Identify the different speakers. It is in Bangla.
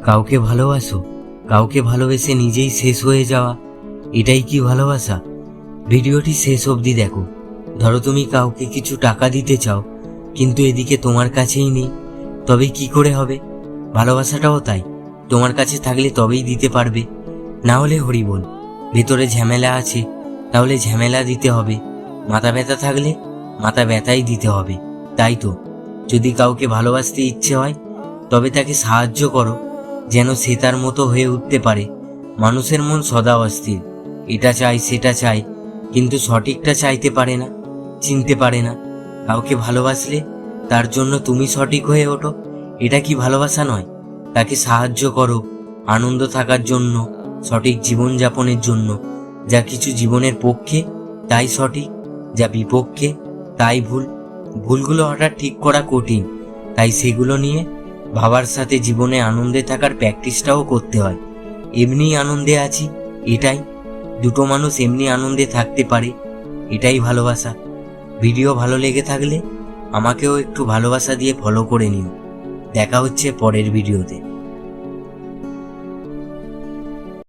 Speaker 1: কাউকে ভালোবাসো, কাউকে ভালোবেসে নিজেই শেষ হয়ে যাওয়া, এটাই কি ভালোবাসা? ভিডিওটি শেষ অবধি দেখো। ধরো তুমি কাউকে কিছু টাকা দিতে চাও, কিন্তু এদিকে তোমার কাছেই নেই, তবে কি করে হবে? ভালোবাসাটাও তাই, তোমার কাছে থাকলে তবেই দিতে পারবে, না হলে হরিবোল। ভেতরে ঝামেলা আছে, তাহলে ঝামেলা দিতে হবে। মাথা ব্যথা থাকলে মাথা ব্যথাই দিতে হবে। তাই তো, যদি কাউকে ভালোবাসতে ইচ্ছে হয় তবে তাকে সাহায্য করো, যেন সে তার মতো হয়ে উঠতে পারে। মানুষের মন সদা অস্থির, এটা চাই সেটা চাই, কিন্তু সঠিকটা চাইতে পারে না, চিনতে পারে না। কাউকে ভালোবাসলে তার জন্য তুমি সঠিক হয়ে ওঠো, এটা কি ভালোবাসা নয়? তাকে সাহায্য করো আনন্দ থাকার জন্য, সঠিক জীবনযাপনের জন্য। যা কিছু জীবনের পক্ষে তাই সঠিক, যা বিপক্ষে তাই ভুল। ভুলগুলো হঠাৎ ঠিক করা কঠিন, তাই সেগুলো নিয়ে ভাবার সাথে জীবনে আনন্দে থাকার প্র্যাকটিসটাও করতে হয়। এমনি আনন্দে আছি, এটাই। দুটো মানুষ এমনি আনন্দে থাকতে পারে, এটাই ভালোবাসা। ভিডিও ভালো লেগে থাকলে আমাকেও একটু ভালোবাসা দিয়ে ফলো করে নিও। দেখা হচ্ছে পরের ভিডিওতে।